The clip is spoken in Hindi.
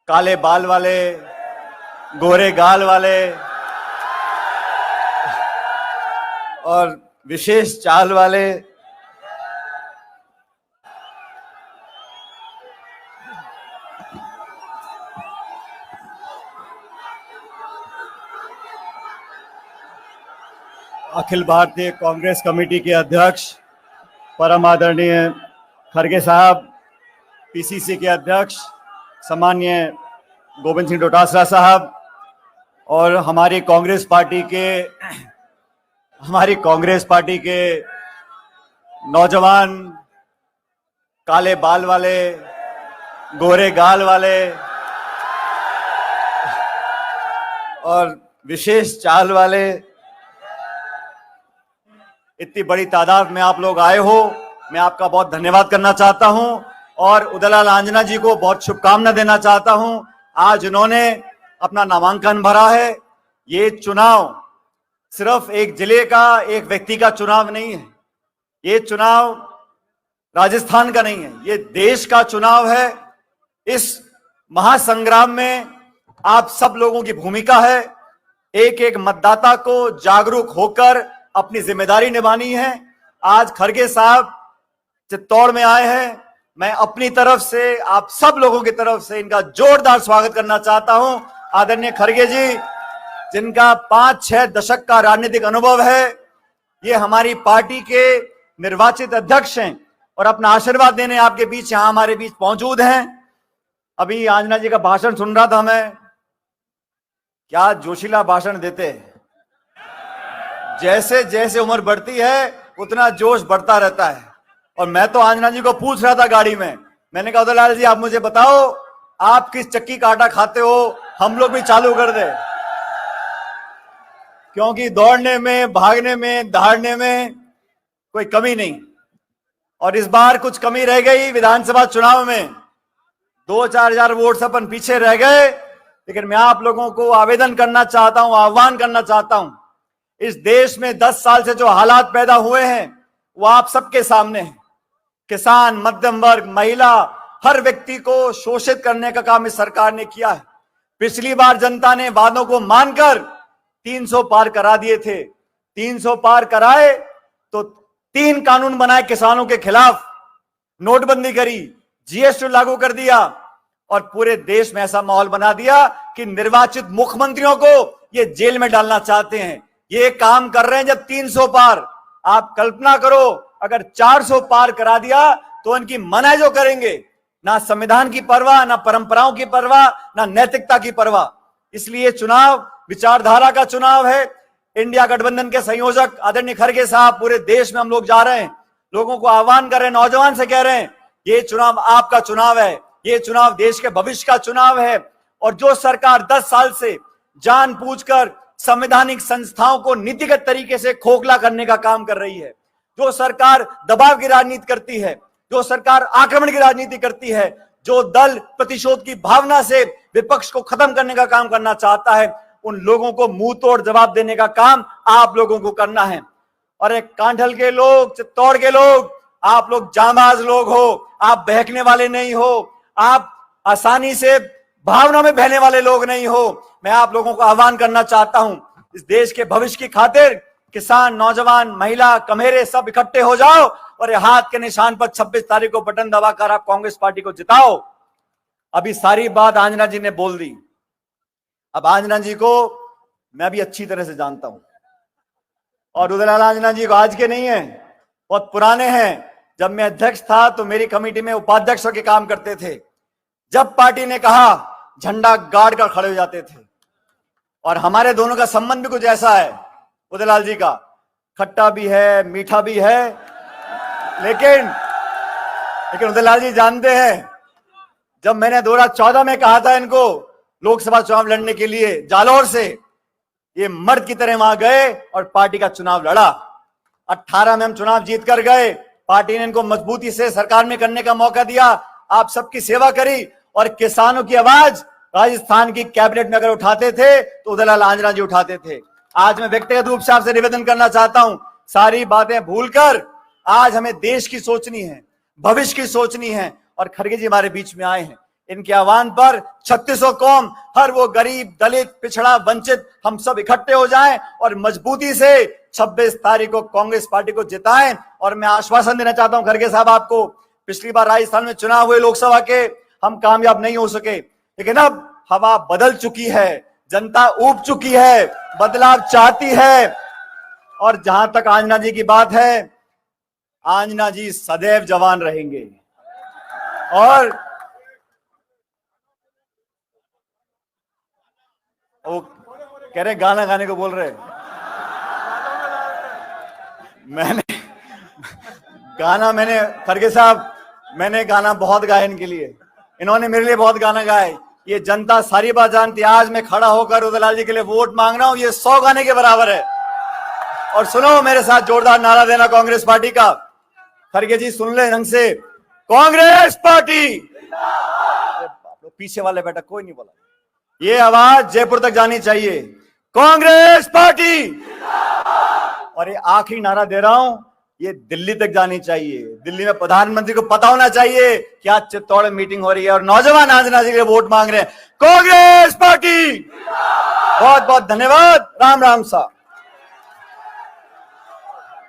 काले बाल वाले, गोरे गाल वाले और विशेष चाल वाले अखिल भारतीय कांग्रेस कमेटी के अध्यक्ष परम आदरणीय खड़गे साहब, पीसीसी के अध्यक्ष सम्माननीय गोविंद सिंह डोटासरा साहब और हमारी कांग्रेस पार्टी के नौजवान काले बाल वाले, गोरे गाल वाले और विशेष चाल वाले, इतनी बड़ी तादाद में आप लोग आए हो, मैं आपका बहुत धन्यवाद करना चाहता हूं और उदयलाल आंजना जी को बहुत शुभकामना देना चाहता हूं। आज उन्होंने अपना नामांकन भरा है। ये चुनाव सिर्फ एक जिले का, एक व्यक्ति का चुनाव नहीं है। ये चुनाव राजस्थान का नहीं है, ये देश का चुनाव है। इस महासंग्राम में आप सब लोगों की भूमिका है। एक एक मतदाता को जागरूक होकर अपनी जिम्मेदारी निभानी है। आज खड़गे साहब चित्तौड़ में आए हैं। मैं अपनी तरफ से, आप सब लोगों की तरफ से इनका जोरदार स्वागत करना चाहता हूं। आदरणीय खड़गे जी, जिनका 5-6 दशक का राजनीतिक अनुभव है, ये हमारी पार्टी के निर्वाचित अध्यक्ष हैं और अपना आशीर्वाद देने आपके बीच यहां हमारे बीच मौजूद हैं। अभी आंजना जी का भाषण सुन रहा था मैं, क्या जोशीला भाषण देते हैं। जैसे जैसे उम्र बढ़ती है उतना जोश बढ़ता रहता है। और मैं तो आंजना जी को पूछ रहा था गाड़ी में, मैंने कहा उदयलाल जी आप मुझे बताओ आप किस चक्की का आटा खाते हो, हम लोग भी चालू कर दे, क्योंकि दौड़ने में, भागने में, दहाड़ने में कोई कमी नहीं। और इस बार कुछ कमी रह गई विधानसभा चुनाव में, 2-4 हजार वोट से अपन पीछे रह गए। लेकिन मैं आप लोगों को आवेदन करना चाहता हूं, आह्वान करना चाहता हूं, इस देश में 10 साल से जो हालात पैदा हुए हैं वो आप सबके सामने हैं। किसान, मध्यम वर्ग, महिला, हर व्यक्ति को शोषित करने का काम इस सरकार ने किया है। पिछली बार जनता ने वादों को मानकर 300 पार करा दिए थे। 300 पार कराए तो 3 कानून बनाए किसानों के खिलाफ, नोटबंदी करी, जीएसटी लागू कर दिया और पूरे देश में ऐसा माहौल बना दिया कि निर्वाचित मुख्यमंत्रियों को ये जेल में डालना चाहते हैं। ये काम कर रहे हैं जब 300 पार। आप कल्पना करो अगर 400 पार करा दिया तो इनकी मनाई जो करेंगे, ना संविधान की परवाह, ना परंपराओं की परवाह, ना नैतिकता की परवाह। इसलिए चुनाव विचारधारा का चुनाव है। इंडिया गठबंधन के संयोजक आदरणीय खड़गे साहब, पूरे देश में हम लोग जा रहे हैं, लोगों को आह्वान कर रहे हैं, नौजवान से कह रहे हैं ये चुनाव आपका चुनाव है, ये चुनाव देश के भविष्य का चुनाव है। और जो सरकार 10 साल से जानबूझकर संवैधानिक संस्थाओं को नीतिगत तरीके से खोखला करने का काम कर रही है, जो सरकार दबाव की राजनीति करती है, जो सरकार आक्रमण की राजनीति करती है, जो दल प्रतिशोध की भावना से विपक्ष को खत्म करने का काम करना चाहता है, उन लोगों को मुंह तोड़ जवाब देने का काम आप लोगों को करना है। और एक कांठल के लोग, चित्तौड़ के लोग, आप लोग जांबाज लोग हो, आप बहकने वाले नहीं हो, आप आसानी से भावना में बहने वाले लोग नहीं हो। मैं आप लोगों को आह्वान करना चाहता हूं, इस देश के भविष्य की खातिर किसान, नौजवान, महिला, कमेरे सब इकट्ठे हो जाओ और ये हाथ के निशान पर 26 तारीख को बटन दबाकर आप कांग्रेस पार्टी को जिताओ। अभी सारी बात आंजना जी ने बोल दी। अब आंजना जी को मैं भी अच्छी तरह से जानता हूं और उदयलाल आंजना जी को आज के नहीं है, बहुत पुराने हैं। जब मैं अध्यक्ष था तो मेरी कमेटी में उपाध्यक्ष के काम करते थे। जब पार्टी ने कहा झंडा गाड़ कर खड़े हो जाते थे। और हमारे दोनों का संबंध भी कुछ ऐसा है, उदयलाल जी का खट्टा भी है, मीठा भी है। लेकिन उदयलाल जी जानते हैं, जब मैंने 2014 में कहा था इनको लोकसभा चुनाव लड़ने के लिए जालौर से, ये मर्द की तरह वहां गए और पार्टी का चुनाव लड़ा। 18 में हम चुनाव जीत कर गए। पार्टी ने इनको मजबूती से सरकार में करने का मौका दिया, आप सबकी सेवा करी और किसानों की आवाज राजस्थान की कैबिनेट में अगर उठाते थे तो उदयलाल आंजना जी उठाते थे। आज मैं व्यक्तिगत रूप से आपसे निवेदन करना चाहता हूं, सारी बातें भूलकर आज हमें देश की सोचनी है, भविष्य की सोचनी है। और खड़गे जी हमारे बीच में आए हैं, इनके आह्वान पर 3600 कौम, हर वो गरीब, दलित, पिछड़ा, वंचित, हम सब इकट्ठे हो जाएं और मजबूती से 26 तारीख को कांग्रेस पार्टी को जिताएं। और मैं आश्वासन देना चाहता हूं खड़गे साहब आपको, पिछली बार राजस्थान में चुनाव हुए लोकसभा के, हम कामयाब नहीं हो सके, लेकिन अब हवा बदल चुकी है, जनता ऊब चुकी है, बदलाव चाहती है। और जहां तक आंजना जी की बात है, आंजना जी सदैव जवान रहेंगे। और वो कह रहे गाना गाने को बोल रहे, मैंने खड़गे साहब, मैंने गाना बहुत गाया इनके लिए, इन्होंने मेरे लिए बहुत गाना गाए। ये जनता सारी बात जानती है। आज मैं खड़ा होकर उदयलाल जी के लिए वोट मांग रहा हूं, ये 100 गाने के बराबर है। और सुनो, मेरे साथ जोरदार नारा देना कांग्रेस पार्टी का। खड़गे जी सुन ले ढंग से, कांग्रेस पार्टी। पीछे वाले बेटा कोई नहीं बोला, ये आवाज जयपुर तक जानी चाहिए, कांग्रेस पार्टी। और ये आखिरी नारा दे रहा हूं, ये दिल्ली तक जानी चाहिए। दिल्ली में प्रधानमंत्री को पता होना चाहिए कि आज चित्तौड़ में मीटिंग हो रही है और नौजवान आंजना जी के लिए वोट मांग रहे हैं। कांग्रेस पार्टी। बहुत बहुत धन्यवाद। राम राम साहब।